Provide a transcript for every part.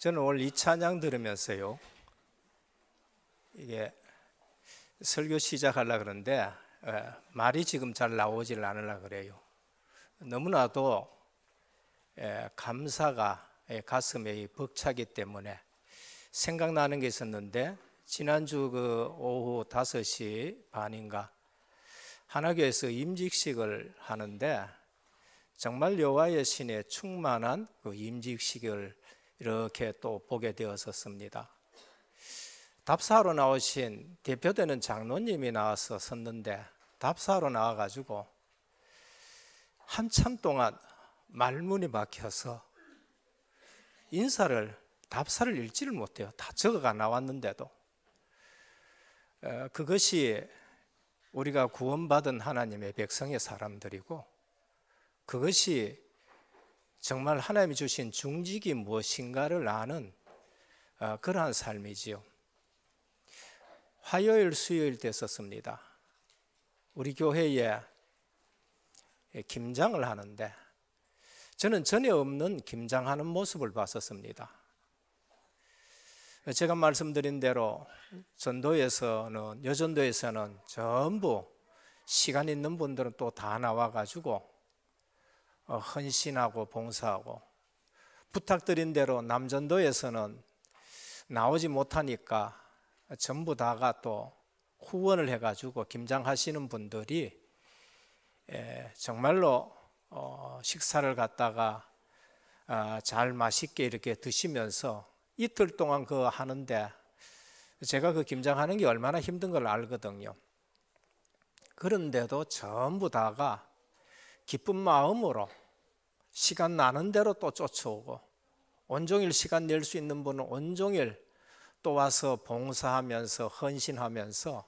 저는 오늘 이 찬양 들으면서요, 이게 설교 시작하려고 그러는데 말이 지금 잘 나오질 않으려고 그래요. 너무나도 감사가 가슴에 벅차기 때문에 생각나는 게 있었는데, 지난주 그 오후 5시 반인가 하나교에서 임직식을 하는데, 정말 여호와의 신에 충만한 그 임직식을 이렇게 또 보게 되었었습니다. 답사하러 나오신 대표되는 장로님이 나와서 섰는데, 답사하러 나와가지고 한참 동안 말문이 막혀서 답사를 읽지를 못해요. 다 적어가 나왔는데도. 그것이 우리가 구원받은 하나님의 백성의 사람들이고, 그것이 정말 하나님이 주신 중직이 무엇인가를 아는 그러한 삶이지요. 화요일, 수요일 됐었습니다. 우리 교회에 김장을 하는데, 저는 전에 없는 김장하는 모습을 봤었습니다. 제가 말씀드린 대로 여전도에서는 전부 시간 있는 분들은 또 다 나와가지고 헌신하고 봉사하고, 부탁드린 대로 남전도에서는 나오지 못하니까 전부 다가 또 후원을 해가지고 김장하시는 분들이 정말로 식사를 갖다가 잘 맛있게 이렇게 드시면서 이틀 동안 그거 하는데, 제가 그 김장하는 게 얼마나 힘든 걸 알거든요. 그런데도 전부 다가 기쁜 마음으로 시간 나는 대로 또 쫓아오고, 온종일 시간 낼 수 있는 분은 온종일 또 와서 봉사하면서 헌신하면서,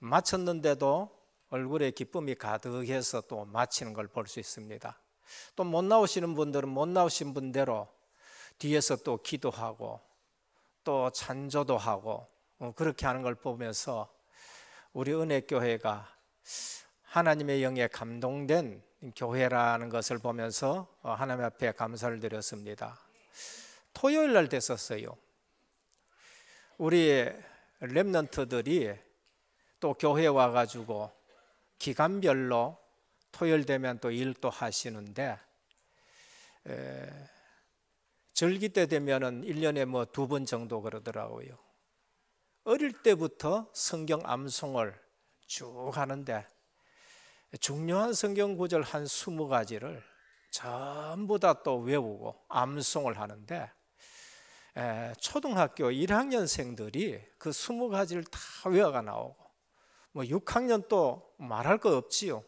마쳤는데도 얼굴에 기쁨이 가득해서 또 마치는 걸 볼 수 있습니다. 또 못 나오시는 분들은 못 나오신 분대로 뒤에서 또 기도하고 또 찬조도 하고, 그렇게 하는 걸 보면서 우리 은혜교회가 하나님의 영에 감동된 교회라는 것을 보면서 하나님 앞에 감사를 드렸습니다. 토요일 날 됐었어요. 우리 렘넌트들이 또 교회에 와가지고 기간별로 토요일 되면 또 일도 하시는데, 절기 때 되면은 1년에 뭐 2번 정도 그러더라고요. 어릴 때부터 성경 암송을 쭉 하는데, 중요한 성경 구절 한 20가지를 전부 다 또 외우고 암송을 하는데, 초등학교 1학년생들이 그 20가지를 다 외워가 나오고, 뭐 6학년 또 말할 거 없지요.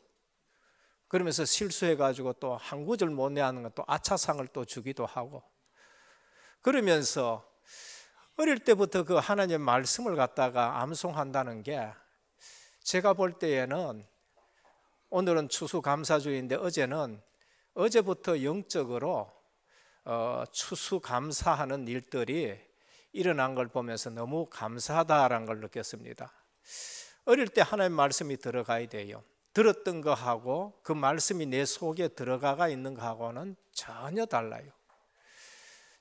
그러면서 실수해가지고 또 한 구절 못 내하는 건 또 아차상을 또 주기도 하고, 그러면서 어릴 때부터 그 하나님의 말씀을 갖다가 암송한다는 게, 제가 볼 때에는 오늘은 추수감사주의인데 어제부터 영적으로 추수감사하는 일들이 일어난 걸 보면서 너무 감사하다라는 걸 느꼈습니다. 어릴 때 하나님의 말씀이 들어가야 돼요. 들었던 거하고 그 말씀이 내 속에 들어가 있는 거하고는 전혀 달라요.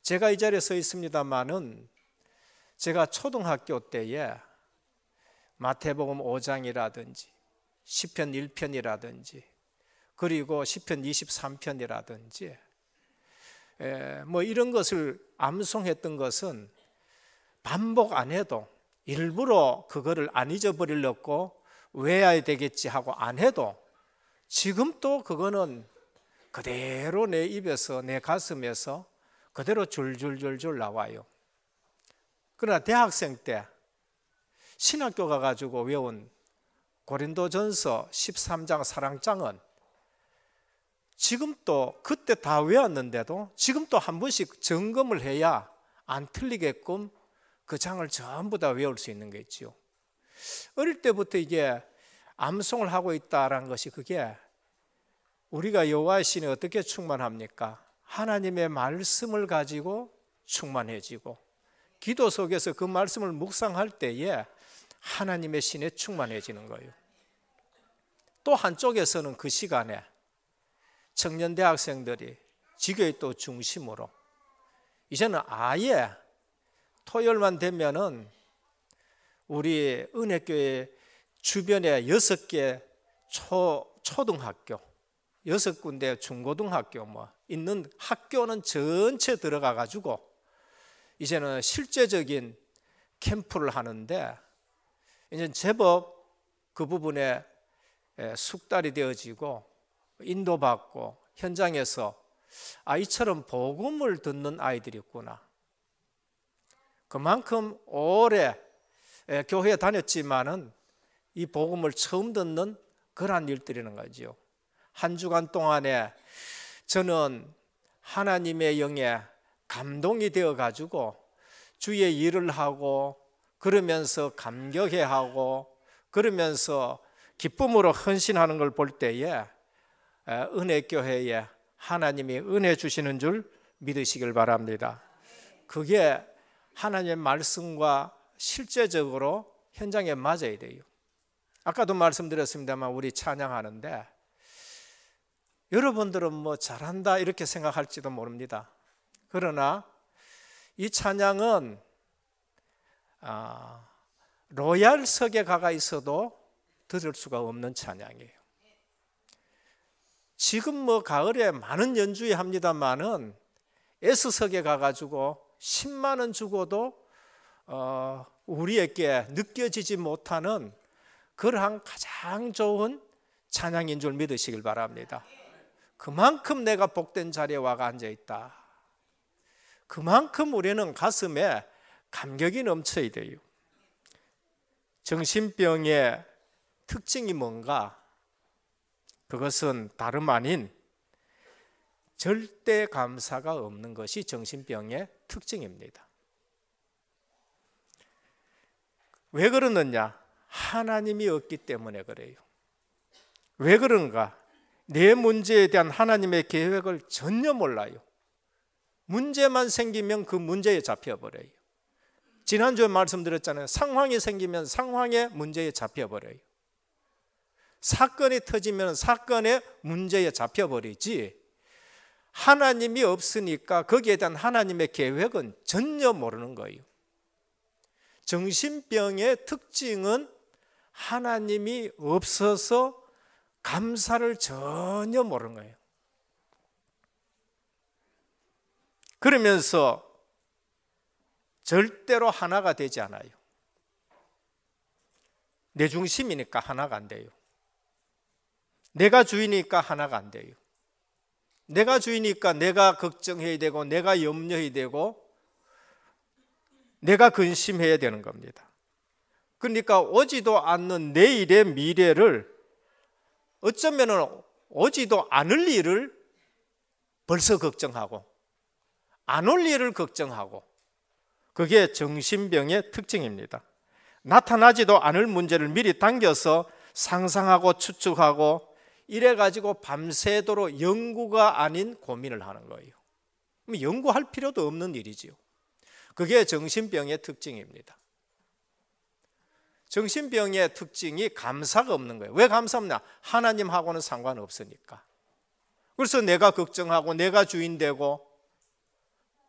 제가 이 자리에 서 있습니다마는, 제가 초등학교 때에 마태복음 5장이라든지 시편 1편이라든지 그리고 시편 23편이라든지 뭐 이런 것을 암송했던 것은 반복 안 해도, 일부러 그거를 안 잊어버리려고 외워야 되겠지 하고 안 해도 지금 또 그거는 그대로 내 입에서, 내 가슴에서 그대로 줄줄줄줄 나와요. 그러나 대학생 때 신학교 가가지고 외운 고린도전서 13장 사랑장은 지금 또 그때 다 외웠는데도 지금 또 한 번씩 점검을 해야 안 틀리게끔 그 장을 전부 다 외울 수 있는 게 있지요. 어릴 때부터 이게 암송을 하고 있다는 것이, 그게 우리가 여호와의 신에 어떻게 충만합니까? 하나님의 말씀을 가지고 충만해지고, 기도 속에서 그 말씀을 묵상할 때에 하나님의 신에 충만해지는 거예요. 또 한쪽에서는 그 시간에 청년 대학생들이 지교의 또 중심으로 이제는 아예 토요일만 되면은 우리 은혜교회 주변에 6개 초등학교, 6군데 중고등학교 뭐 있는 학교는 전체 들어가 가지고 이제는 실제적인 캠프를 하는데, 이제 제법 그 부분에 숙달이 되어지고 인도받고 현장에서 이처럼 복음을 듣는 아이들이 있구나. 그만큼 오래 교회에 다녔지만은 이 복음을 처음 듣는 그러한 일들이라는 거죠. 한 주간 동안에 저는 하나님의 영에 감동이 되어 가지고 주의 일을 하고, 그러면서 감격해하고, 그러면서 기쁨으로 헌신하는 걸 볼 때에 은혜교회에 하나님이 은혜 주시는 줄 믿으시길 바랍니다. 그게 하나님의 말씀과 실제적으로 현장에 맞아야 돼요. 아까도 말씀드렸습니다만 우리 찬양하는데 여러분들은 뭐 잘한다 이렇게 생각할지도 모릅니다. 그러나 이 찬양은 로얄석에 가가 있어도 들을 수가 없는 찬양이에요. 지금 뭐 가을에 많은 연주회 합니다만은 S석에 가가지고 10만 원 주고도 우리에게 느껴지지 못하는 그러한 가장 좋은 찬양인 줄 믿으시길 바랍니다. 그만큼 내가 복된 자리에 와가 앉아있다. 그만큼 우리는 가슴에 감격이 넘쳐야 돼요. 정신병의 특징이 뭔가? 그것은 다름 아닌 절대 감사가 없는 것이 정신병의 특징입니다. 왜 그러느냐? 하나님이 없기 때문에 그래요. 왜 그런가? 내 문제에 대한 하나님의 계획을 전혀 몰라요. 문제만 생기면 그 문제에 잡혀버려요. 지난주에 말씀드렸잖아요. 상황이 생기면 상황의 문제에 잡혀버려요. 사건이 터지면 사건의 문제에 잡혀버리지, 하나님이 없으니까 거기에 대한 하나님의 계획은 전혀 모르는 거예요. 정신병의 특징은 하나님이 없어서 감사를 전혀 모르는 거예요. 그러면서 절대로 하나가 되지 않아요. 내 중심이니까 하나가 안 돼요. 내가 주이니까 하나가 안 돼요. 내가 주이니까 내가 걱정해야 되고, 내가 염려해야 되고, 내가 근심해야 되는 겁니다. 그러니까 오지도 않는 내일의 미래를, 어쩌면 오지도 않을 일을 벌써 걱정하고, 안 올 일을 걱정하고, 그게 정신병의 특징입니다. 나타나지도 않을 문제를 미리 당겨서 상상하고 추측하고, 이래가지고 밤새도록 연구가 아닌 고민을 하는 거예요. 연구할 필요도 없는 일이지요. 그게 정신병의 특징입니다. 정신병의 특징이 감사가 없는 거예요. 왜 감사 없냐? 하나님하고는 상관없으니까. 그래서 내가 걱정하고 내가 주인 되고,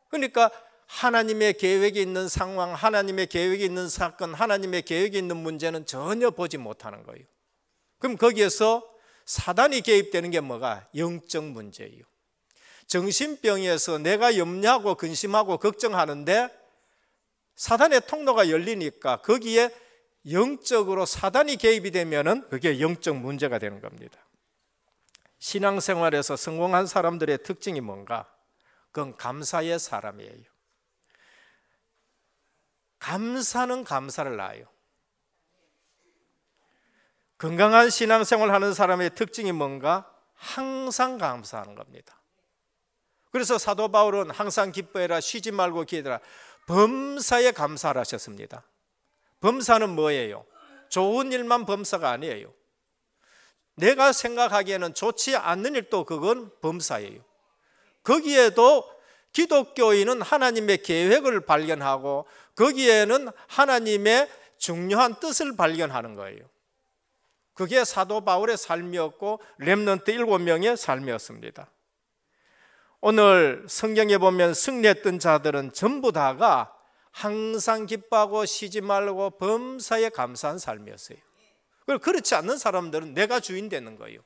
그러니까 하나님의 계획이 있는 상황, 하나님의 계획이 있는 사건, 하나님의 계획이 있는 문제는 전혀 보지 못하는 거예요. 그럼 거기에서 사단이 개입되는 게 뭐가? 영적 문제예요. 정신병에서 내가 염려하고 근심하고 걱정하는데 사단의 통로가 열리니까 거기에 영적으로 사단이 개입이 되면은 그게 영적 문제가 되는 겁니다. 신앙생활에서 성공한 사람들의 특징이 뭔가? 그건 감사의 사람이에요. 감사는 감사를 낳아요. 건강한 신앙생활 하는 사람의 특징이 뭔가? 항상 감사하는 겁니다. 그래서 사도 바울은 항상 기뻐해라, 쉬지 말고 기도해라, 범사에 감사를 하셨습니다. 범사는 뭐예요? 좋은 일만 범사가 아니에요. 내가 생각하기에는 좋지 않는 일도 그건 범사예요. 거기에도 기독교인은 하나님의 계획을 발견하고 거기에는 하나님의 중요한 뜻을 발견하는 거예요. 그게 사도 바울의 삶이었고 렘넌트 7명의 삶이었습니다. 오늘 성경에 보면 승리했던 자들은 전부 다가 항상 기뻐하고 쉬지 말고 범사에 감사한 삶이었어요. 그리고 그렇지 않는 사람들은 내가 주인 되는 거예요.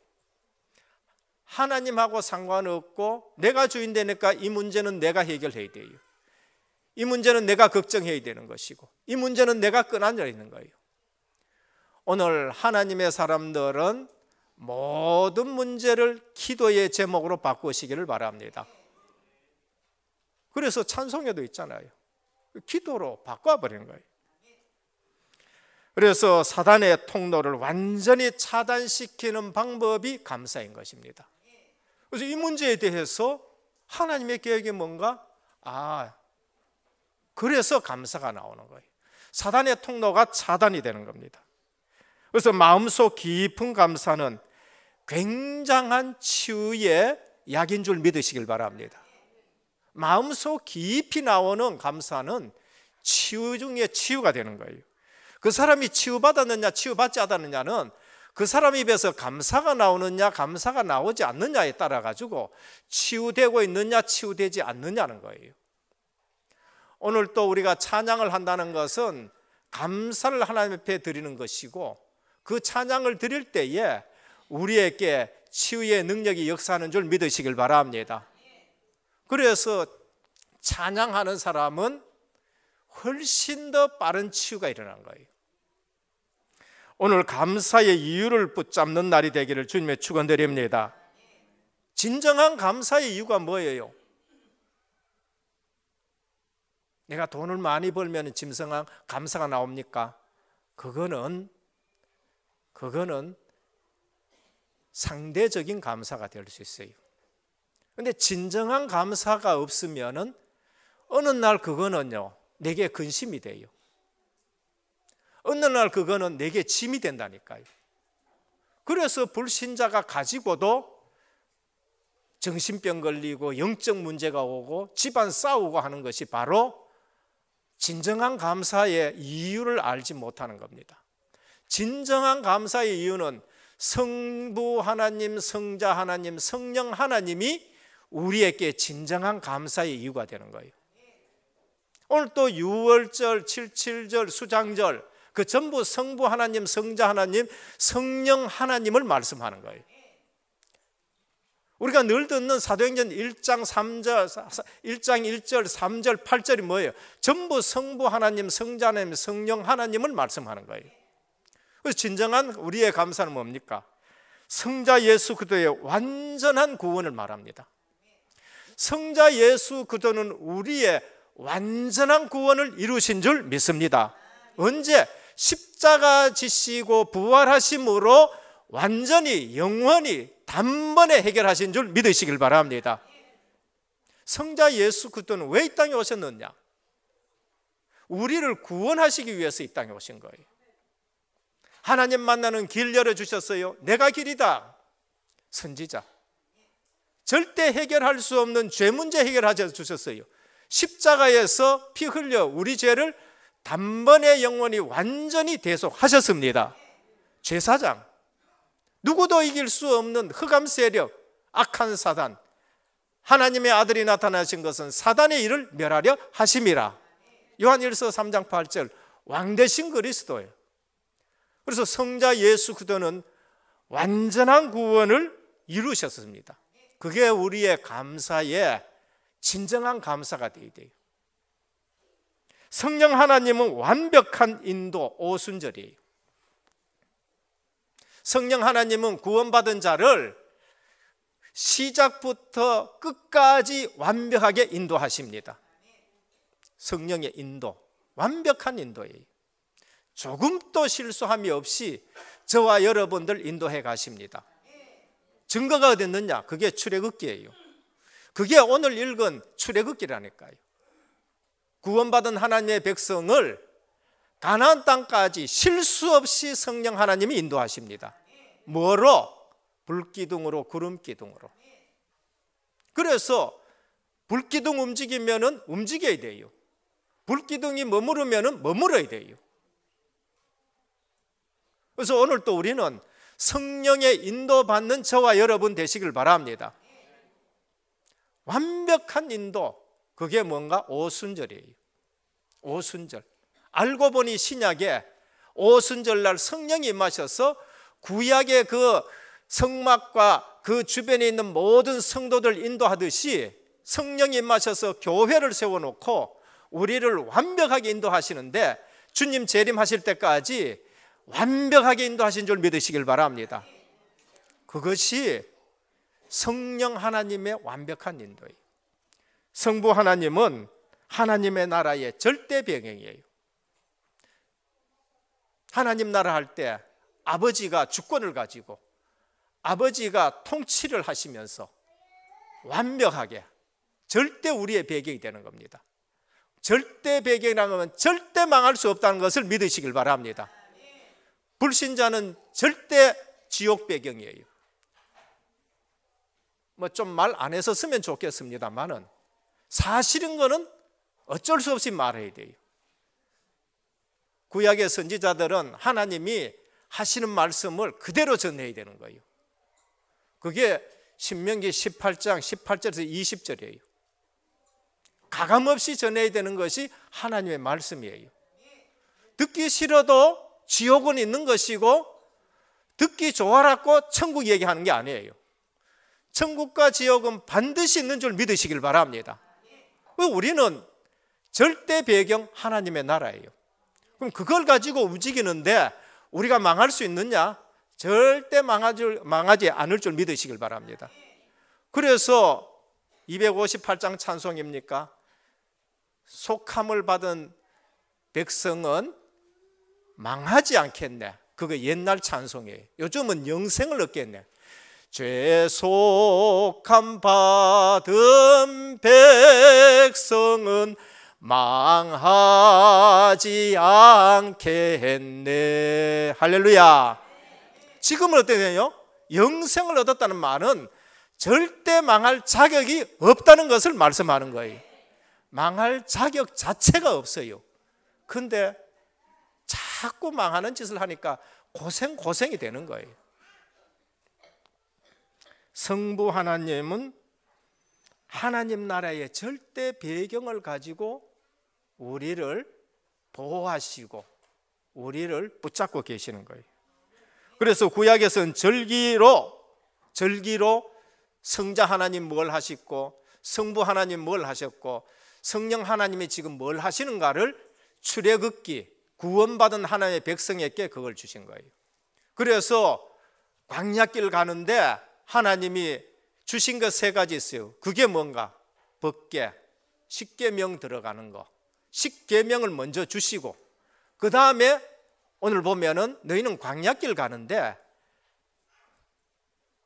하나님하고 상관없고 내가 주인 되니까 이 문제는 내가 해결해야 돼요. 이 문제는 내가 걱정해야 되는 것이고 이 문제는 내가 끈안려 있는 거예요. 오늘 하나님의 사람들은 모든 문제를 기도의 제목으로 바꾸시기를 바랍니다. 그래서 찬송에도 있잖아요. 기도로 바꿔버리는 거예요. 그래서 사단의 통로를 완전히 차단시키는 방법이 감사인 것입니다. 그래서 이 문제에 대해서 하나님의 계획이 뭔가? 그래서 감사가 나오는 거예요. 사단의 통로가 차단이 되는 겁니다. 그래서 마음속 깊은 감사는 굉장한 치유의 약인 줄 믿으시길 바랍니다. 마음속 깊이 나오는 감사는 치유 중에 치유가 되는 거예요. 그 사람이 치유받았느냐 치유받지 않았느냐는 그 사람 입에서 감사가 나오느냐 감사가 나오지 않느냐에 따라 가지고 치유되고 있느냐 치유되지 않느냐는 거예요. 오늘 또 우리가 찬양을 한다는 것은 감사를 하나님 앞에 드리는 것이고 그 찬양을 드릴 때에 우리에게 치유의 능력이 역사하는 줄 믿으시길 바랍니다. 그래서 찬양하는 사람은 훨씬 더 빠른 치유가 일어난 거예요. 오늘 감사의 이유를 붙잡는 날이 되기를 주님의 축원드립니다. 진정한 감사의 이유가 뭐예요? 내가 돈을 많이 벌면 진정한 감사가 나옵니까? 그거는 상대적인 감사가 될 수 있어요. 그런데 진정한 감사가 없으면은 어느 날 그거는요 내게 근심이 돼요. 어느 날 그거는 내게 짐이 된다니까요. 그래서 불신자가 가지고도 정신병 걸리고 영적 문제가 오고 집안 싸우고 하는 것이 바로 진정한 감사의 이유를 알지 못하는 겁니다. 진정한 감사의 이유는 성부 하나님, 성자 하나님, 성령 하나님이 우리에게 진정한 감사의 이유가 되는 거예요. 오늘 또 유월절, 칠칠절, 수장절 그 전부 성부 하나님, 성자 하나님, 성령 하나님을 말씀하는 거예요. 우리가 늘 듣는 사도행전 1장 1절, 3절, 8절이 뭐예요? 전부 성부 하나님, 성자 하나님, 성령 하나님을 말씀하는 거예요. 그래서 진정한 우리의 감사는 뭡니까? 성자 예수 그리스도의 완전한 구원을 말합니다. 성자 예수 그리스도는 우리의 완전한 구원을 이루신 줄 믿습니다. 언제? 십자가 지시고 부활하심으로 완전히 영원히 단번에 해결하신 줄 믿으시길 바랍니다. 성자 예수 그리스도는 왜 이 땅에 오셨느냐? 우리를 구원하시기 위해서 이 땅에 오신 거예요. 하나님 만나는 길 열어주셨어요. 내가 길이다. 선지자. 절대 해결할 수 없는 죄 문제 해결하셔 주셨어요. 십자가에서 피 흘려 우리 죄를 단번에 영원히 완전히 대속하셨습니다. 제사장. 누구도 이길 수 없는 흑암 세력, 악한 사단. 하나님의 아들이 나타나신 것은 사단의 일을 멸하려 하심이라. 요한일서 3장 8절 왕 대신 그리스도예요. 그래서 성자 예수 그리스도는 완전한 구원을 이루셨습니다. 그게 우리의 감사의 진정한 감사가 되어야 돼요. 성령 하나님은 완벽한 인도, 오순절이에요. 성령 하나님은 구원받은 자를 시작부터 끝까지 완벽하게 인도하십니다. 성령의 인도, 완벽한 인도예요. 조금도 실수함이 없이 저와 여러분들 인도해 가십니다. 증거가 어디 있느냐? 그게 출애굽기예요. 그게 오늘 읽은 출애굽기라니까요. 구원받은 하나님의 백성을 가나안 땅까지 실수 없이 성령 하나님이 인도하십니다. 뭐로? 불기둥으로, 구름기둥으로. 그래서 불기둥 움직이면은 움직여야 돼요. 불기둥이 머무르면은 머물어야 돼요. 그래서 오늘 또 우리는 성령의 인도받는 저와 여러분 되시길 바랍니다. 완벽한 인도, 그게 뭔가? 오순절이에요. 오순절. 알고 보니 신약에 오순절날 성령이 임하셔서 구약의 그 성막과 그 주변에 있는 모든 성도들 인도하듯이 성령이 임하셔서 교회를 세워놓고 우리를 완벽하게 인도하시는데, 주님 재림하실 때까지 완벽하게 인도하신 줄 믿으시길 바랍니다. 그것이 성령 하나님의 완벽한 인도예요. 성부 하나님은 하나님의 나라의 절대 배경이에요. 하나님 나라 할 때 아버지가 주권을 가지고 아버지가 통치를 하시면서 완벽하게 절대 우리의 배경이 되는 겁니다. 절대 배경이라는 건 절대 망할 수 없다는 것을 믿으시길 바랍니다. 불신자는 절대 지옥 배경이에요. 뭐 좀 말 안 해서 쓰면 좋겠습니다만은 사실인 거는 어쩔 수 없이 말해야 돼요. 구약의 선지자들은 하나님이 하시는 말씀을 그대로 전해야 되는 거예요. 그게 신명기 18장 18절에서 20절이에요. 가감없이 전해야 되는 것이 하나님의 말씀이에요. 듣기 싫어도 지옥은 있는 것이고, 듣기 좋아라고 천국 얘기하는 게 아니에요. 천국과 지옥은 반드시 있는 줄 믿으시길 바랍니다. 우리는 절대 배경 하나님의 나라예요. 그럼 그걸 가지고 움직이는데 우리가 망할 수 있느냐? 절대 망하지 않을 줄 믿으시길 바랍니다. 그래서 258장 찬송입니까? 속함을 받은 백성은 망하지 않겠네. 그거 옛날 찬송이에요. 요즘은 영생을 얻겠네. 죄 속함 받은 백성은 망하지 않겠네. 할렐루야. 지금은 어떠냐요? 영생을 얻었다는 말은 절대 망할 자격이 없다는 것을 말씀하는 거예요. 망할 자격 자체가 없어요. 근데 자꾸 망하는 짓을 하니까 고생이 되는 거예요. 성부 하나님은 하나님 나라의 절대 배경을 가지고 우리를 보호하시고 우리를 붙잡고 계시는 거예요. 그래서 구약에서는 절기로 성자 하나님 뭘 하셨고 성부 하나님 뭘 하셨고 성령 하나님이 지금 뭘 하시는가를 출애굽기 구원받은 하나님의 백성에게 그걸 주신 거예요. 그래서 광야길 가는데 하나님이 주신 것 세 가지 있어요. 그게 뭔가? 법계, 십계명 들어가는 거. 십계명을 먼저 주시고 그 다음에 오늘 보면은 너희는 광야길 가는데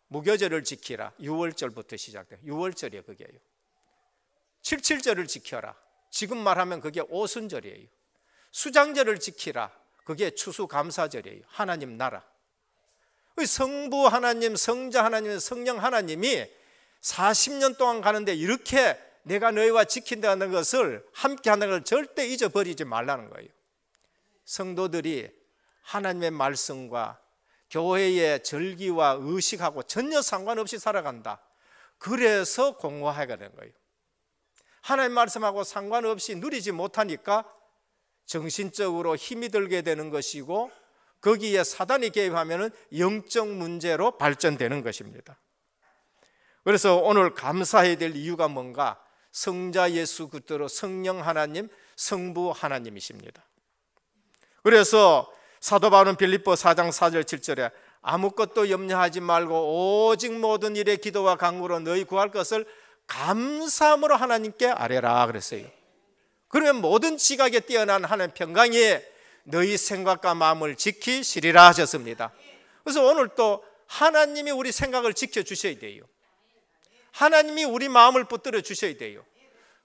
무교절을 지키라. 6월절부터 시작돼요. 6월절이에요. 그게요. 77절을 지켜라. 지금 말하면 그게 오순절이에요. 수장절을 지키라. 그게 추수감사절이에요. 하나님 나라. 성부 하나님, 성자 하나님, 성령 하나님이 40년 동안 가는데 이렇게 내가 너희와 지킨다는 것을 함께 하는 걸 절대 잊어버리지 말라는 거예요. 성도들이 하나님의 말씀과 교회의 절기와 의식하고 전혀 상관없이 살아간다. 그래서 공허하게 된 거예요. 하나님 말씀하고 상관없이 누리지 못하니까 정신적으로 힘이 들게 되는 것이고 거기에 사단이 개입하면 영적 문제로 발전되는 것입니다. 그래서 오늘 감사해야 될 이유가 뭔가? 성자 예수 그리스도 성령 하나님, 성부 하나님이십니다. 그래서 사도 바울은 빌립보 4장 4절 7절에 아무것도 염려하지 말고 오직 모든 일에 기도와 간구로 너희 구할 것을 감사함으로 하나님께 아뢰라 그랬어요. 그러면 모든 지각에 뛰어난 하나님 평강이 너희 생각과 마음을 지키시리라 하셨습니다. 그래서 오늘 또 하나님이 우리 생각을 지켜주셔야 돼요. 하나님이 우리 마음을 붙들어 주셔야 돼요.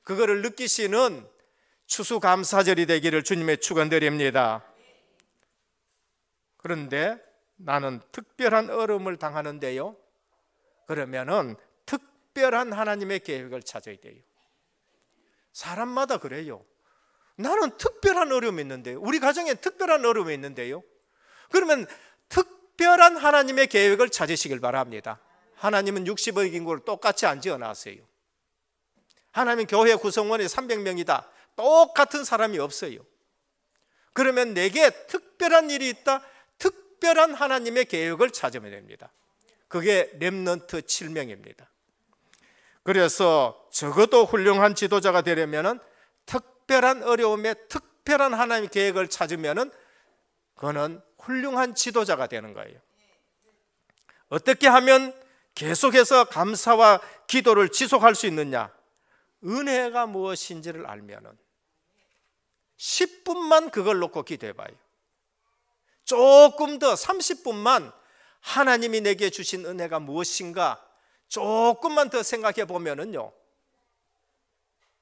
그거를 느끼시는 추수감사절이 되기를 주님의 축원드립니다. 그런데 나는 특별한 어려움을 당하는데요. 그러면은 특별한 하나님의 계획을 찾아야 돼요. 사람마다 그래요. 나는 특별한 어려움이 있는데요. 우리 가정에 특별한 어려움이 있는데요. 그러면 특별한 하나님의 계획을 찾으시길 바랍니다. 하나님은 60억 인구를 똑같이 안 지어놨어요. 하나님 교회 구성원이 300명이다. 똑같은 사람이 없어요. 그러면 내게 특별한 일이 있다. 특별한 하나님의 계획을 찾으면 됩니다. 그게 렘넌트 7명입니다. 그래서 적어도 훌륭한 지도자가 되려면 특별한 어려움에 특별한 하나님의 계획을 찾으면 그거는 훌륭한 지도자가 되는 거예요. 어떻게 하면 계속해서 감사와 기도를 지속할 수 있느냐? 은혜가 무엇인지를 알면은 10분만 그걸 놓고 기도해봐요. 조금 더 30분만 하나님이 내게 주신 은혜가 무엇인가 조금만 더 생각해 보면은요,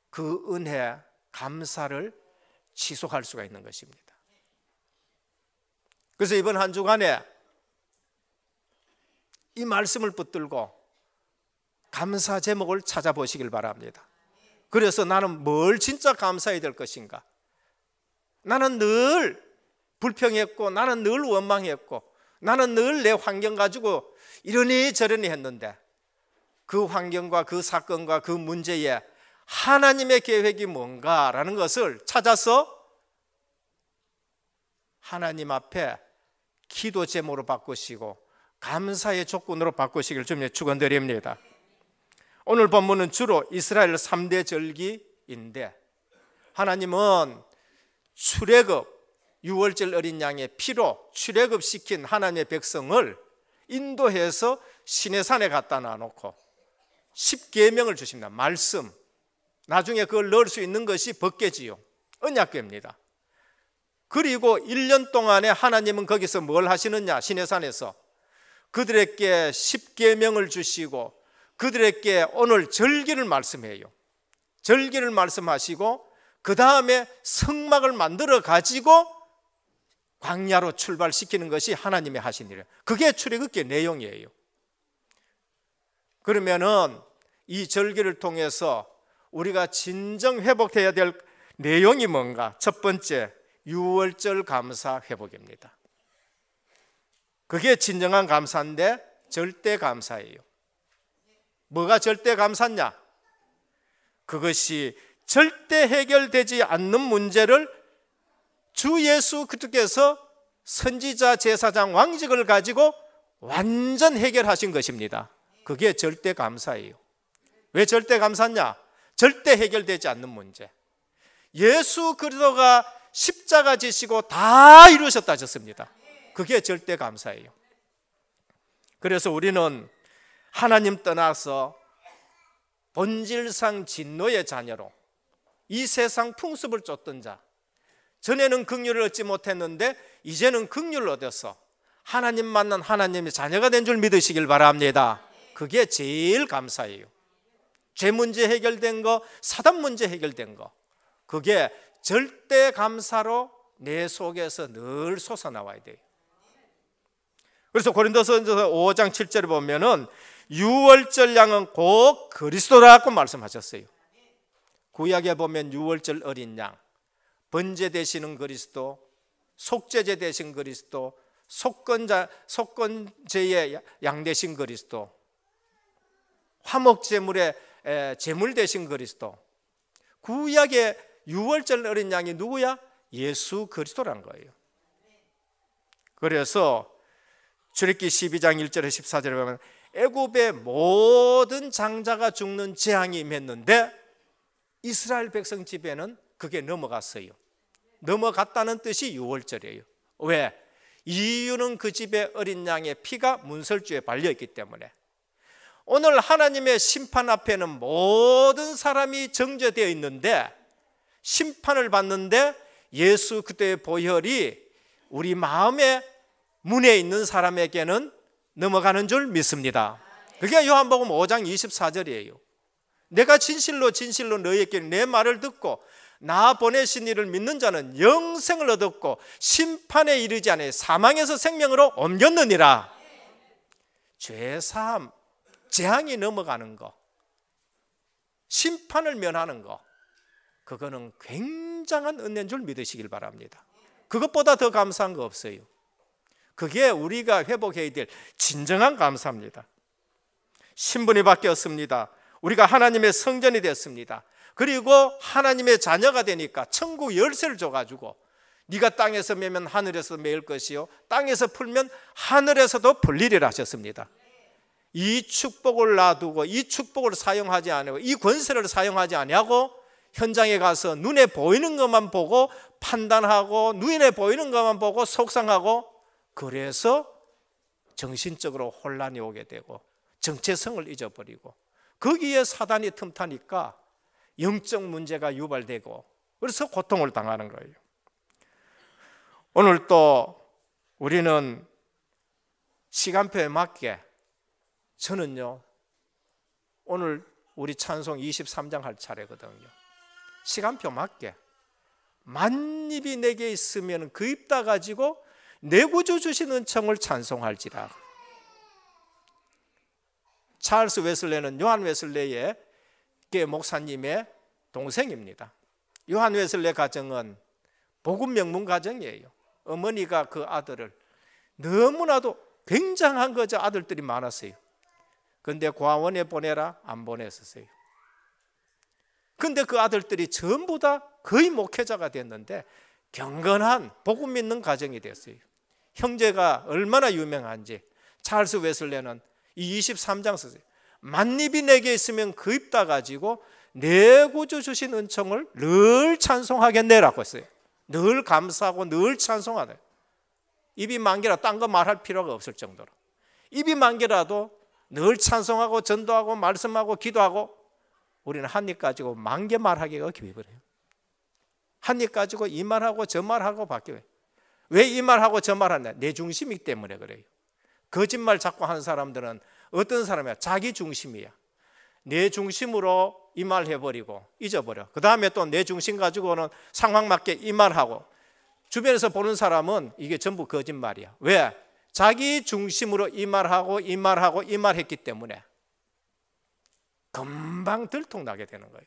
그 은혜, 감사를 지속할 수가 있는 것입니다. 그래서 이번 한 주간에 이 말씀을 붙들고 감사 제목을 찾아보시길 바랍니다. 그래서 나는 뭘 진짜 감사해야 될 것인가? 나는 늘 불평했고, 나는 늘 원망했고, 나는 늘 내 환경 가지고 이러니 저러니 했는데 그 환경과 그 사건과 그 문제에 하나님의 계획이 뭔가라는 것을 찾아서 하나님 앞에 기도 제목으로 바꾸시고 감사의 조건으로 바꾸시길 주님의 축원드립니다. 오늘 본문은 주로 이스라엘 3대 절기인데 하나님은 출애굽, 유월절 어린 양의 피로 출애굽시킨 하나님의 백성을 인도해서 시내산에 갖다 놔놓고 10계명을 주십니다. 말씀, 나중에 그걸 넣을 수 있는 것이 법궤지요, 언약궤입니다. 그리고 1년 동안에 하나님은 거기서 뭘 하시느냐? 시내산에서 그들에게 10계명을 주시고 그들에게 오늘 절기를 말씀해요. 절기를 말씀하시고 그 다음에 성막을 만들어 가지고 광야로 출발시키는 것이 하나님의 하신 일이에요. 그게 출애굽기 내용이에요. 그러면은 이 절기를 통해서 우리가 진정 회복해야 될 내용이 뭔가? 첫 번째, 유월절 감사 회복입니다. 그게 진정한 감사인데 절대 감사예요. 뭐가 절대 감사냐? 그것이 절대 해결되지 않는 문제를 주 예수 그리스도께서 선지자, 제사장, 왕직을 가지고 완전 해결하신 것입니다. 그게 절대 감사예요. 왜 절대 감사냐? 절대 해결되지 않는 문제. 예수 그리스도가 십자가 지시고 다 이루셨다 하셨습니다. 그게 절대 감사예요. 그래서 우리는 하나님 떠나서 본질상 진노의 자녀로 이 세상 풍습을 쫓던 자, 전에는 긍휼을 얻지 못했는데 이제는 긍휼을 얻어서 하나님 만난 하나님의 자녀가 된 줄 믿으시길 바랍니다. 그게 제일 감사해요. 죄 문제 해결된 거, 사단 문제 해결된 거, 그게 절대 감사로 내 속에서 늘 솟아나와야 돼요. 그래서 고린도전서 5장 7절에 보면은 유월절 양은 곧 그리스도라고 말씀하셨어요. 구약에 보면 유월절 어린 양, 번제 되시는 그리스도, 속죄제 되신 그리스도, 속건제의 양 되신 그리스도, 화목제물의 제물 되신 그리스도. 구약의 유월절 어린 양이 누구야? 예수 그리스도란 거예요. 그래서 출애굽기 12장 1절에 14절에 보면 애굽의 모든 장자가 죽는 재앙이 임했는데 이스라엘 백성 집에는 그게 넘어갔어요. 넘어갔다는 뜻이 유월절이에요. 왜? 이유는 그 집의 어린 양의 피가 문설주에 발려있기 때문에. 오늘 하나님의 심판 앞에는 모든 사람이 정죄되어 있는데 심판을 받는데 예수 그리스도의 보혈이 우리 마음의 문에 있는 사람에게는 넘어가는 줄 믿습니다. 그게 요한복음 5장 24절이에요. 내가 진실로 진실로 너희에게 내 말을 듣고 나 보내신 이를 믿는 자는 영생을 얻었고 심판에 이르지 않아 사망에서 생명으로 옮겼느니라. 죄사함, 재앙이 넘어가는 거, 심판을 면하는 거, 그거는 굉장한 은혜인 줄 믿으시길 바랍니다. 그것보다 더 감사한 거 없어요. 그게 우리가 회복해야 될 진정한 감사입니다. 신분이 바뀌었습니다. 우리가 하나님의 성전이 됐습니다. 그리고 하나님의 자녀가 되니까 천국 열쇠를 줘가지고 네가 땅에서 매면 하늘에서 매일 것이요 땅에서 풀면 하늘에서도 풀리리라 하셨습니다. 이 축복을 놔두고 이 축복을 사용하지 않고 이 권세를 사용하지 아니하고 현장에 가서 눈에 보이는 것만 보고 판단하고 눈에 보이는 것만 보고 속상하고, 그래서 정신적으로 혼란이 오게 되고 정체성을 잊어버리고 거기에 사단이 틈타니까 영적 문제가 유발되고 그래서 고통을 당하는 거예요. 오늘 또 우리는 시간표에 맞게, 저는요 오늘 우리 찬송 23장 할 차례거든요. 시간표 맞게 만입이 내게 있으면 그 입 다 가지고 내 구주 주신 은총을 찬송할지라. 찰스 웨슬레는 요한 웨슬레의 목사님의 동생입니다. 요한 웨슬레 가정은 복음 명문 가정이에요. 어머니가 그 아들을 너무나도 굉장한 거죠. 아들들이 많았어요. 근데 과원에 보내라 안 보냈었어요. 근데 그 아들들이 전부 다 거의 목회자가 됐는데 경건한 복음 믿는 가정이 됐어요. 형제가 얼마나 유명한지 찰스 웨슬레는 이 23장 썼어요. 만입이 내게 있으면 그 입 다 가지고 내 구주 주신 은총을 늘 찬송하겠네라고 했어요. 늘 감사하고 늘 찬송하네. 입이 만 개라 딴 거 말할 필요가 없을 정도로 입이 만 개라도 늘 찬송하고 전도하고 말씀하고 기도하고, 우리는 한 입 가지고 만 개 말하기가 기뻐요. 한 입 가지고 이 말하고 저 말하고 바뀌어요. 왜 이 말하고 저 말하냐? 내 중심이기 때문에 그래요. 거짓말 자꾸 하는 사람들은 어떤 사람이야? 자기 중심이야. 내 중심으로 이 말 해버리고 잊어버려. 그 다음에 또 내 중심 가지고는 상황 맞게 이 말하고, 주변에서 보는 사람은 이게 전부 거짓말이야. 왜? 자기 중심으로 이 말하고 이 말하고 이 말했기 때문에 금방 들통나게 되는 거예요.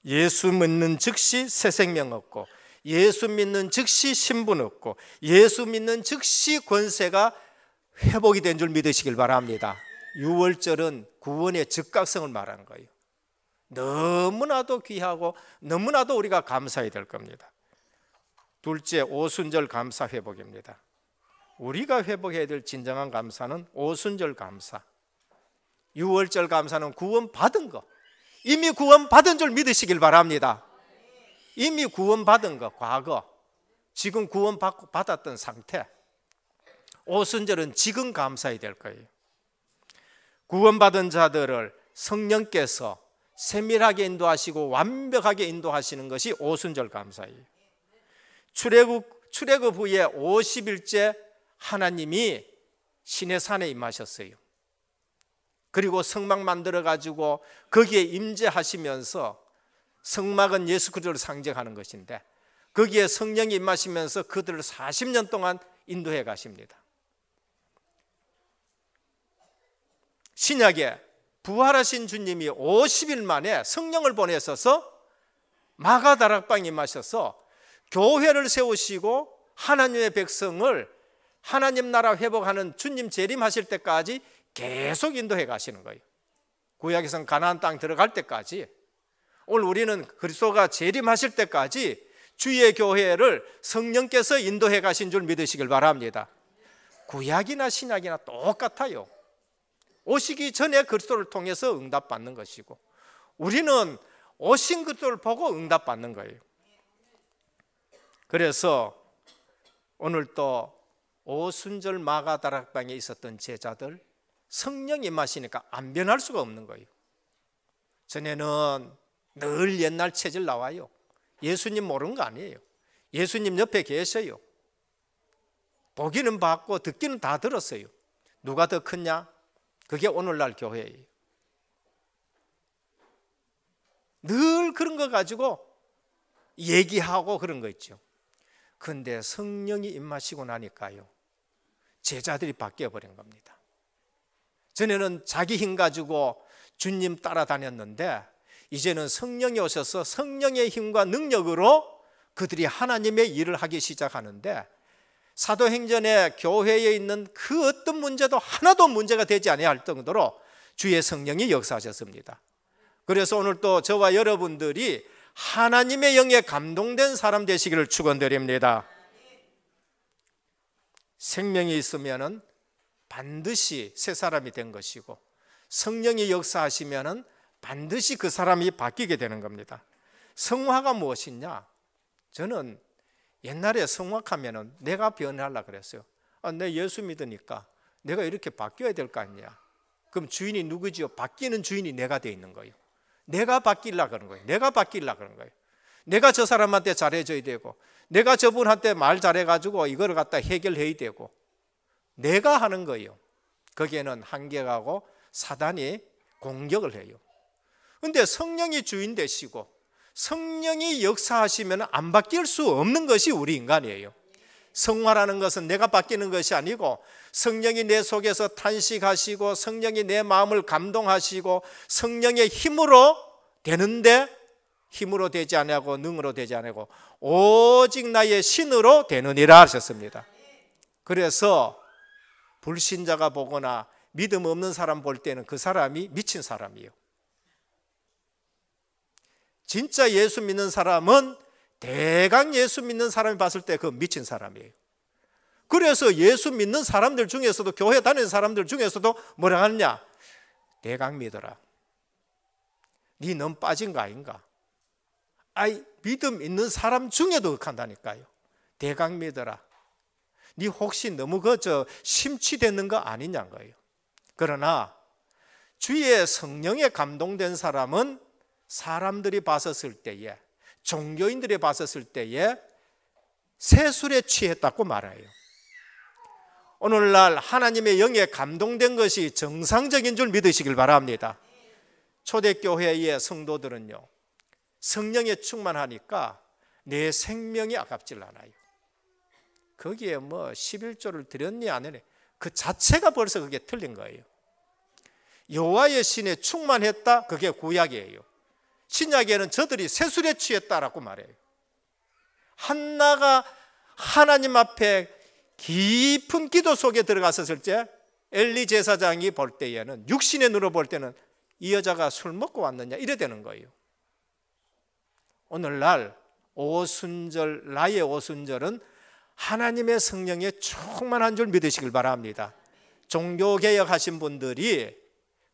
예수 믿는 즉시 새 생명 얻고, 예수 믿는 즉시 신분 얻고, 예수 믿는 즉시 권세가 회복이 된 줄 믿으시길 바랍니다. 6월절은 구원의 즉각성을 말하는 거예요. 너무나도 귀하고 너무나도 우리가 감사해야 될 겁니다. 둘째, 오순절 감사 회복입니다. 우리가 회복해야 될 진정한 감사는 오순절 감사. 6월절 감사는 구원받은 거, 이미 구원받은 줄 믿으시길 바랍니다. 이미 구원받은 거, 과거, 지금 구원받았던 상태. 오순절은 지금 감사해야 될 거예요. 구원받은 자들을 성령께서 세밀하게 인도하시고 완벽하게 인도하시는 것이 오순절 감사예요. 출애굽 후에 50일째 하나님이 시내산에 임하셨어요. 그리고 성막 만들어 가지고 거기에 임재하시면서, 성막은 예수 그리스도를 상징하는 것인데 거기에 성령이 임하시면서 그들을 40년 동안 인도해 가십니다. 신약에 부활하신 주님이 50일 만에 성령을 보내셔서 마가다락방에 임하셔서 교회를 세우시고 하나님의 백성을 하나님 나라 회복하는 주님 재림하실 때까지 계속 인도해 가시는 거예요. 구약에서는 가나안 땅 들어갈 때까지, 오늘 우리는 그리스도가 재림하실 때까지 주의 교회를 성령께서 인도해 가신 줄 믿으시길 바랍니다. 구약이나 신약이나 똑같아요. 오시기 전에 그리스도를 통해서 응답받는 것이고, 우리는 오신 그리스도를 보고 응답받는 거예요. 그래서 오늘 또 오순절 마가다락방에 있었던 제자들, 성령이 임하시니까 안 변할 수가 없는 거예요. 전에는 늘 옛날 체질 나와요. 예수님 모르는 거 아니에요. 예수님 옆에 계셔요. 보기는 봤고 듣기는 다 들었어요. 누가 더 크냐? 그게 오늘날 교회예요. 늘 그런 거 가지고 얘기하고 그런 거 있죠. 근데 성령이 임하시고 나니까요, 제자들이 바뀌어 버린 겁니다. 전에는 자기 힘 가지고 주님 따라다녔는데 이제는 성령이 오셔서 성령의 힘과 능력으로 그들이 하나님의 일을 하기 시작하는데, 사도행전에 교회에 있는 그 어떤 문제도 하나도 문제가 되지 아니할 정도로 주의 성령이 역사하셨습니다. 그래서 오늘 또 저와 여러분들이 하나님의 영에 감동된 사람 되시기를 축원드립니다. 생명이 있으면은 반드시 새 사람이 된 것이고, 성령이 역사하시면은 반드시 그 사람이 바뀌게 되는 겁니다. 성화가 무엇이냐? 저는 옛날에 성화하면은 내가 변하려고 그랬어요. 내 예수 믿으니까 내가 이렇게 바뀌어야 될 거 아니야. 그럼 주인이 누구지요? 바뀌는 주인이 내가 돼 있는 거예요. 내가 바뀌려고 그러는 거예요. 내가 바뀌려고 그러는 거예요. 내가 저 사람한테 잘해줘야 되고, 내가 저분한테 말 잘해가지고 이걸 갖다 해결해야 되고, 내가 하는 거예요. 거기에는 한계가고 사단이 공격을 해요. 그런데 성령이 주인 되시고 성령이 역사하시면 안 바뀔 수 없는 것이 우리 인간이에요. 성화라는 것은 내가 바뀌는 것이 아니고 성령이 내 속에서 탄식하시고 성령이 내 마음을 감동하시고 성령의 힘으로 되는데, 힘으로 되지 아니하고 능으로 되지 아니하고 오직 나의 신으로 되느니라 하셨습니다. 그래서 불신자가 보거나 믿음 없는 사람 볼 때는 그 사람이 미친 사람이에요. 진짜 예수 믿는 사람은 대강 예수 믿는 사람이 봤을 때 그 미친 사람이에요. 그래서 예수 믿는 사람들 중에서도, 교회 다니는 사람들 중에서도 뭐라 하느냐? 대강 믿어라. 니 너무 빠진 거 아닌가? 믿음 있는 사람 중에도 그렇다니까요. 대강 믿어라. 니 혹시 너무 심취되는 거 아니냐는 거예요. 그러나 주의 성령에 감동된 사람은 사람들이 봤었을 때에, 종교인들이 봤었을 때에 세술에 취했다고 말해요. 오늘날 하나님의 영에 감동된 것이 정상적인 줄 믿으시길 바랍니다. 초대교회의 성도들은요, 성령에 충만하니까 내 생명이 아깝질 않아요. 거기에 11조를 드렸니 안 했니, 그 자체가 벌써 그게 틀린 거예요. 여호와의 신에 충만했다, 그게 구약이에요. 신약에는 저들이 세술에 취했다라고 말해요. 한나가 하나님 앞에 깊은 기도 속에 들어갔었을 때 엘리 제사장이 볼 때에는, 육신의 눈으로 볼 때는 이 여자가 술 먹고 왔느냐 이래 되는 거예요. 오늘날 오순절, 나의 오순절은 하나님의 성령에 충만한 줄 믿으시길 바랍니다. 종교개혁 하신 분들이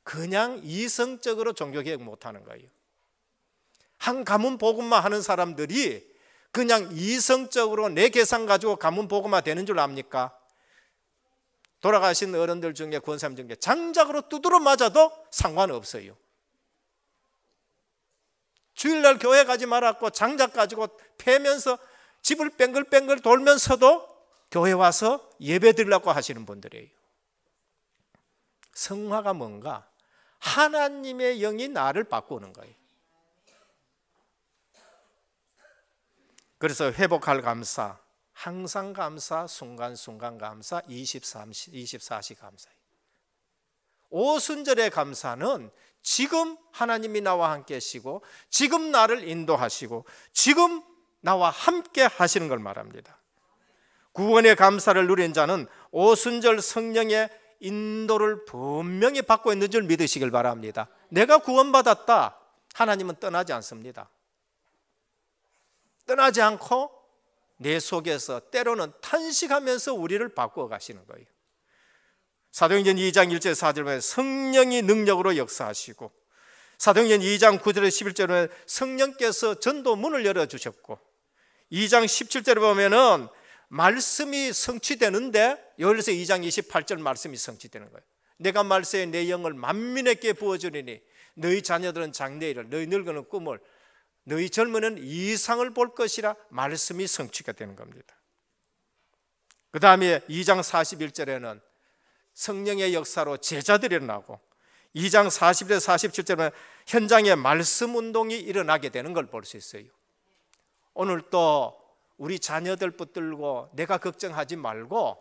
그냥 이성적으로 종교개혁 못하는 거예요. 한 가문 복음만 하는 사람들이 그냥 이성적으로 내 계산 가지고 가문 복음화 되는 줄 압니까? 돌아가신 어른들 중에, 권사님 중에 장작으로 두드러 맞아도 상관없어요. 주일날 교회 가지 말았고 장작 가지고 패면서 집을 뱅글뱅글 돌면서도 교회 와서 예배 드리려고 하시는 분들이에요. 성화가 뭔가? 하나님의 영이 나를 바꾸는 거예요. 그래서 회복할 감사, 항상 감사, 순간순간 감사, 24시 감사예요. 오순절의 감사는 지금 하나님이 나와 함께 하시고, 지금 나를 인도하시고, 지금 나와 함께 하시는 걸 말합니다. 구원의 감사를 누린 자는 오순절 성령의 인도를 분명히 받고 있는 줄 믿으시길 바랍니다. 내가 구원받았다, 하나님은 떠나지 않습니다. 떠나지 않고 내 속에서 때로는 탄식하면서 우리를 바꾸어 가시는 거예요. 사도행전 2장 1절 4절에 보면 성령이 능력으로 역사하시고, 사도행전 2장 9절에 11절에 성령께서 전도 문을 열어주셨고, 2장 17절에 보면은 말씀이 성취되는데, 여기서 2장 28절 말씀이 성취되는 거예요. 내가 말세에 내 영을 만민에게 부어주리니 너희 자녀들은 장래일을, 너희 늙은은 꿈을, 너희 젊은은 이상을 볼 것이라 말씀이 성취가 되는 겁니다. 그 다음에 2장 41절에는 성령의 역사로 제자들이 일어나고, 2장 40절 47절에는 현장에 말씀 운동이 일어나게 되는 걸 볼 수 있어요. 오늘 또 우리 자녀들 붙들고 내가 걱정하지 말고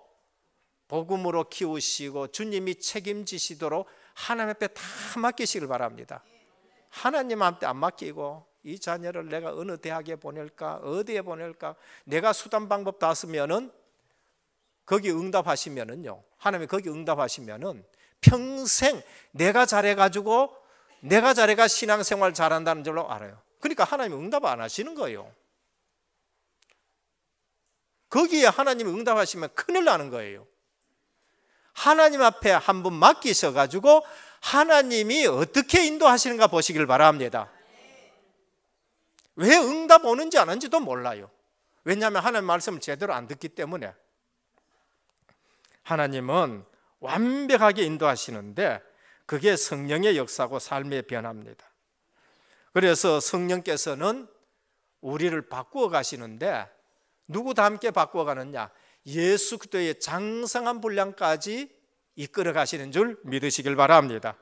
복음으로 키우시고 주님이 책임지시도록 하나님 앞에 다 맡기시길 바랍니다. 하나님한테 안 맡기고 이 자녀를 내가 어느 대학에 보낼까, 어디에 보낼까, 내가 수단 방법 다 쓰면은 거기 응답하시면은요, 하나님이 거기 응답하시면은 평생 내가 잘해가지고 내가 잘해가 신앙생활 잘한다는 줄로 알아요. 그러니까 하나님이 응답 안 하시는 거예요. 거기에 하나님이 응답하시면 큰일 나는 거예요. 하나님 앞에 한번 맡기셔가지고 하나님이 어떻게 인도하시는가 보시길 바랍니다. 왜 응답 오는지 안 오는지도 몰라요. 왜냐하면 하나님 말씀을 제대로 안 듣기 때문에. 하나님은 완벽하게 인도하시는데 그게 성령의 역사고 삶의 변화입니다. 그래서 성령께서는 우리를 바꾸어 가시는데 누구도 함께 바꾸어 가느냐? 예수 그리스도의 장성한 분량까지 이끌어 가시는 줄 믿으시길 바랍니다.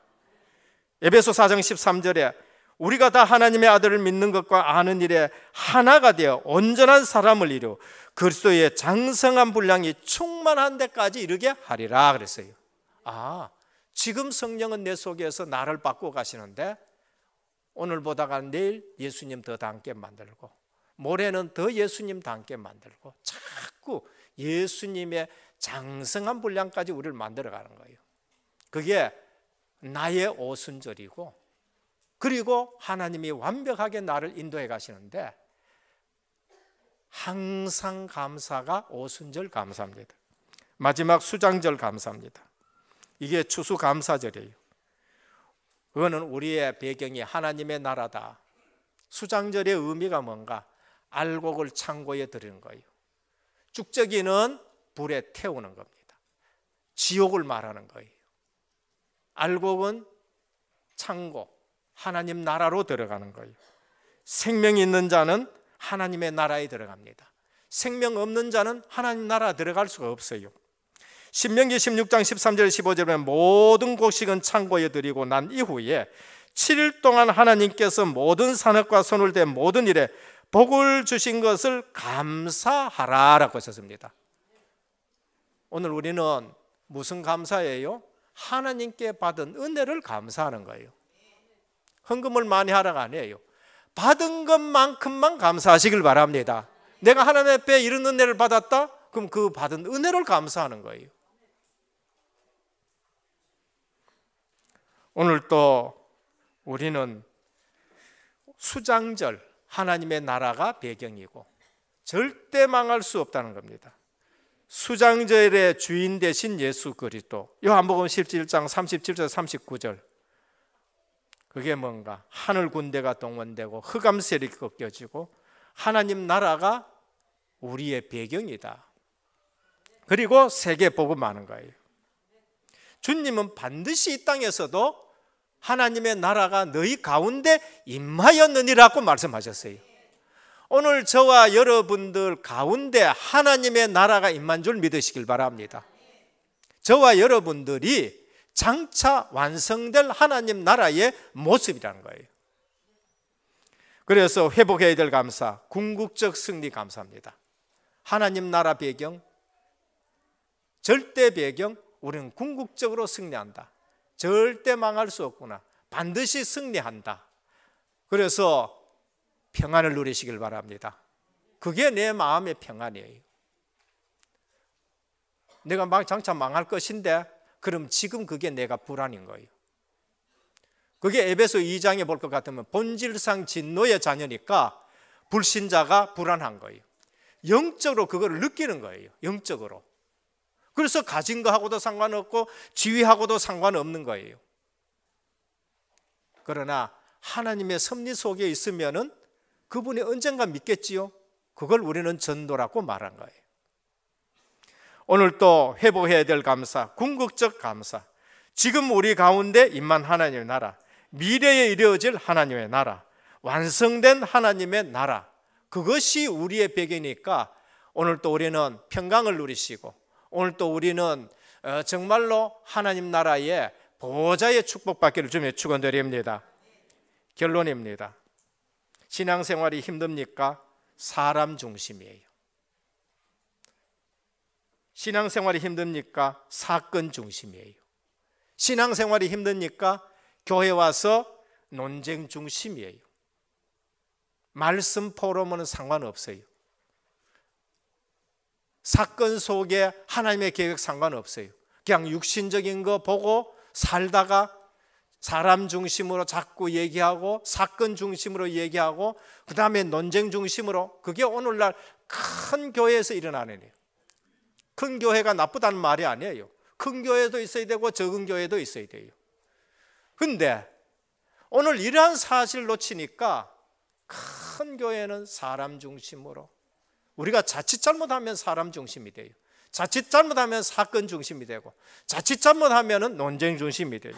에베소 4장 13절에 우리가 다 하나님의 아들을 믿는 것과 아는 일에 하나가 되어 온전한 사람을 이루어 그리스도의 장성한 분량이 충만한 데까지 이르게 하리라 그랬어요. 지금 성령은 내 속에서 나를 바꾸어 가시는데 오늘보다가 내일 예수님 더 닮게 만들고 모레는 더 예수님 닮게 만들고 자꾸 예수님의 장성한 분량까지 우리를 만들어가는 거예요. 그게 나의 오순절이고 그리고 하나님이 완벽하게 나를 인도해 가시는데 항상 감사가 오순절 감사입니다. 마지막 수장절 감사입니다. 이게 추수감사절이에요. 그거는 우리의 배경이 하나님의 나라다. 수장절의 의미가 뭔가? 알곡을 창고에 드리는 거예요. 쭉저기는 불에 태우는 겁니다. 지옥을 말하는 거예요. 알곡은 창고, 하나님 나라로 들어가는 거예요. 생명이 있는 자는 하나님의 나라에 들어갑니다. 생명 없는 자는 하나님 나라 들어갈 수가 없어요. 신명기 16장 13절 15절에 보면 모든 곡식은 창고에 드리고 난 이후에 7일 동안 하나님께서 모든 산업과 손을 댄 모든 일에 복을 주신 것을 감사하라라고 썼습니다. 오늘 우리는 무슨 감사예요? 하나님께 받은 은혜를 감사하는 거예요. 헌금을 많이 하라가 아니에요. 받은 것만큼만 감사하시길 바랍니다. 내가 하나님 앞에 이런 은혜를 받았다? 그럼 그 받은 은혜를 감사하는 거예요. 오늘 또 우리는 수장절, 하나님의 나라가 배경이고 절대 망할 수 없다는 겁니다. 수장절의 주인 되신 예수 그리스도, 요한복음 17장 37절 39절, 그게 뭔가? 하늘 군대가 동원되고 흑암 세력이 꺾여지고 하나님 나라가 우리의 배경이다. 그리고 세계 복음하는 거예요. 주님은 반드시 이 땅에서도 하나님의 나라가 너희 가운데 임하였느니라고 말씀하셨어요. 오늘 저와 여러분들 가운데 하나님의 나라가 임한 줄 믿으시길 바랍니다. 저와 여러분들이 장차 완성될 하나님 나라의 모습이라는 거예요. 그래서 회복해야 될 감사, 궁극적 승리 감사합니다. 하나님 나라 배경, 절대 배경, 우리는 궁극적으로 승리한다. 절대 망할 수 없구나. 반드시 승리한다. 그래서 평안을 누리시길 바랍니다. 그게 내 마음의 평안이에요. 내가 장차 망할 것인데 그럼 지금 그게 내가 불안인 거예요. 그게 에베소 2장에 볼 것 같으면 본질상 진노의 자녀니까 불신자가 불안한 거예요. 영적으로 그걸 느끼는 거예요. 영적으로. 그래서 가진 거하고도 상관없고 지위하고도 상관없는 거예요. 그러나 하나님의 섭리 속에 있으면은 그분이 언젠가 믿겠지요. 그걸 우리는 전도라고 말한 거예요. 오늘 또 회복해야 될 감사, 궁극적 감사. 지금 우리 가운데 임한 하나님의 나라, 미래에 이루어질 하나님의 나라, 완성된 하나님의 나라, 그것이 우리의 배경이니까 오늘 또 우리는 평강을 누리시고 오늘 또 우리는 정말로 하나님 나라의 보좌의 축복받기를 주며 축원드립니다. 결론입니다. 신앙생활이 힘듭니까? 사람 중심이에요. 신앙생활이 힘듭니까? 사건 중심이에요. 신앙생활이 힘듭니까? 교회 와서 논쟁 중심이에요. 말씀 포럼은 상관없어요. 사건 속에 하나님의 계획 상관없어요. 그냥 육신적인 거 보고 살다가 사람 중심으로 자꾸 얘기하고 사건 중심으로 얘기하고 그 다음에 논쟁 중심으로, 그게 오늘날 큰 교회에서 일어나는 일이에요. 큰 교회가 나쁘다는 말이 아니에요. 큰 교회도 있어야 되고 적은 교회도 있어야 돼요. 근데 오늘 이러한 사실을 놓치니까 큰 교회는 사람 중심으로, 우리가 자칫 잘못하면 사람 중심이 돼요. 자칫 잘못하면 사건 중심이 되고 자칫 잘못하면 논쟁 중심이 돼요.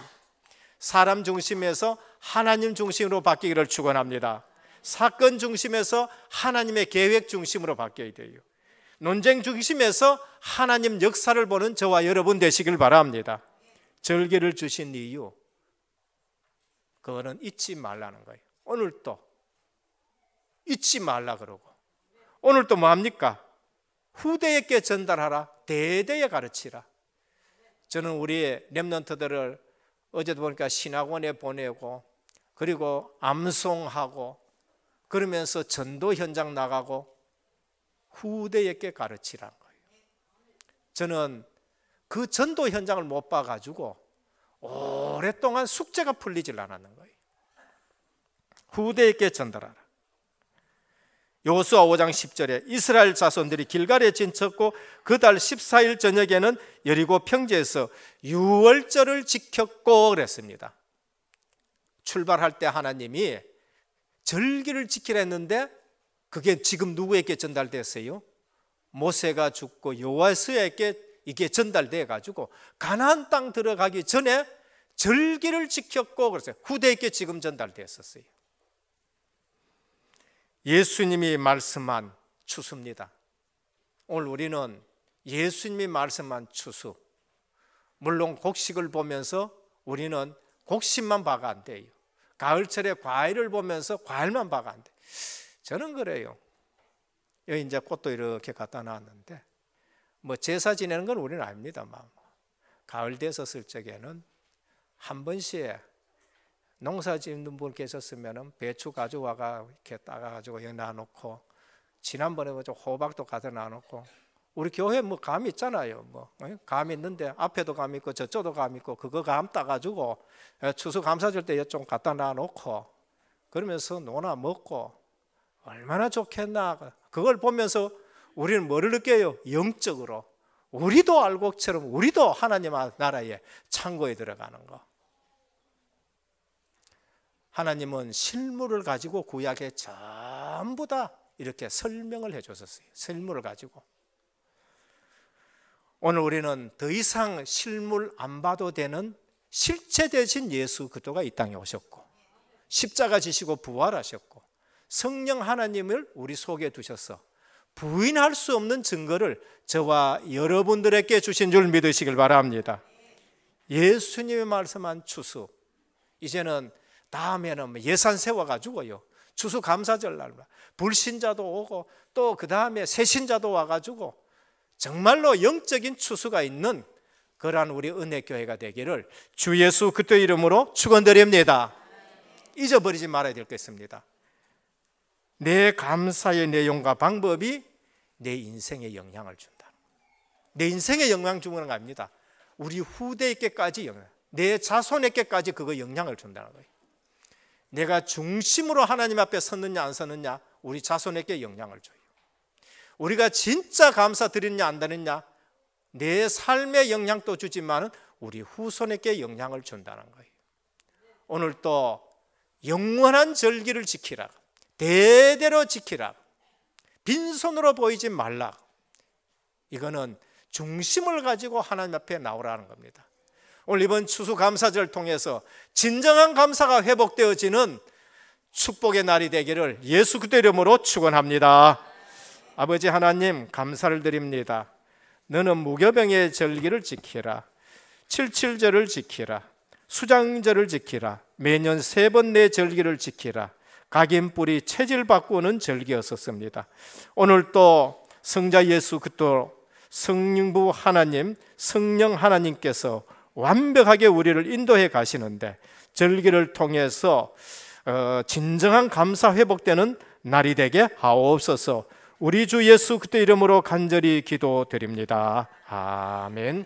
사람 중심에서 하나님 중심으로 바뀌기를 축원합니다. 사건 중심에서 하나님의 계획 중심으로 바뀌어야 돼요. 논쟁 중심에서 하나님 역사를 보는 저와 여러분 되시길 바랍니다. 절기를 주신 이유, 그거는 잊지 말라는 거예요. 오늘 또 잊지 말라 그러고, 오늘 또 뭐합니까? 후대에게 전달하라, 대대에 가르치라. 저는 우리 렘넌트들을 어제도 보니까 신학원에 보내고 그리고 암송하고 그러면서 전도 현장 나가고 후대에게 가르치라는 거예요. 저는 그 전도 현장을 못 봐가지고 오랫동안 숙제가 풀리질 않았는 거예요. 후대에게 전달하라. 여호수아 5장 10절에 이스라엘 자손들이 길갈에 진쳤고 그 달 14일 저녁에는 여리고 평지에서 유월절을 지켰고 그랬습니다. 출발할 때 하나님이 절기를 지키라 했는데 그게 지금 누구에게 전달됐어요? 모세가 죽고 여호수아에게 이게 전달돼 가지고 가나안 땅 들어가기 전에 절기를 지켰고 그랬어요. 후대에게 지금 전달됐었어요. 예수님이 말씀한 추수입니다. 오늘 우리는 예수님이 말씀한 추수, 물론 곡식을 보면서 우리는 곡식만 봐가 안 돼요. 가을철에 과일을 보면서 과일만 봐가 안 돼요. 저는 그래요. 여기 이제 꽃도 이렇게 갖다 놨는데 뭐 제사 지내는 건 우리는 압니다만 가을 됐었을 적에는 한 번씩 농사 짓는 분 계셨으면 배추 가져와가 이렇게 따가지고 여기 놔놓고, 지난번에 호박도 가져 놔놓고, 우리 교회 뭐 감 있잖아요. 뭐 감 있는데 앞에도 감 있고 저쪽도 감 있고 그거 감 따가지고 추수 감사 줄 때 좀 갖다 놔놓고 그러면서 노나 먹고 얼마나 좋겠나. 그걸 보면서 우리는 뭐를 느껴요? 영적으로 우리도 알곡처럼 우리도 하나님 나라의 창고에 들어가는 거. 하나님은 실물을 가지고 구약에 전부 다 이렇게 설명을 해줬었어요. 실물을 가지고. 오늘 우리는 더 이상 실물 안 봐도 되는 실체 대신 예수 그리스도가 이 땅에 오셨고 십자가 지시고 부활하셨고 성령 하나님을 우리 속에 두셔서 부인할 수 없는 증거를 저와 여러분들에게 주신 줄 믿으시길 바랍니다. 예수님이 말씀한 추수, 이제는 다음에는 예산 세워가지고요 추수감사절 날 불신자도 오고 또 그 다음에 새신자도 와가지고 정말로 영적인 추수가 있는 그러한 우리 은혜교회가 되기를 주 예수 그리스도 이름으로 축원드립니다. 잊어버리지 말아야 될 것입니다. 내 감사의 내용과 방법이 내 인생에 영향을 준다. 내 인생에 영향 주는 거 아닙니다. 우리 후대에게까지 영향, 내 자손에게까지 그거 영향을 준다는 거예요. 내가 중심으로 하나님 앞에 섰느냐 안 섰느냐 우리 자손에게 영향을 줘요. 우리가 진짜 감사드리느냐 안 드리느냐 내 삶에 영향도 주지만 우리 후손에게 영향을 준다는 거예요. 오늘 또 영원한 절기를 지키라, 대대로 지키라, 빈손으로 보이지 말라. 이거는 중심을 가지고 하나님 앞에 나오라는 겁니다. 오늘 이번 추수감사절을 통해서 진정한 감사가 회복되어지는 축복의 날이 되기를 예수 그리스도 이름으로 축원합니다. 아버지 하나님 감사를 드립니다. 너는 무교병의 절기를 지키라, 칠칠절을 지키라, 수장절을 지키라, 매년 3번 내 절기를 지키라. 각인뿌리 체질 바꾸는 절기였었습니다. 오늘 또 성자 예수 그리스도 성령부 하나님, 성령 하나님께서 완벽하게 우리를 인도해 가시는데 절기를 통해서 진정한 감사 회복되는 날이 되게 하옵소서. 우리 주 예수 그리스도 이름으로 간절히 기도드립니다. 아멘.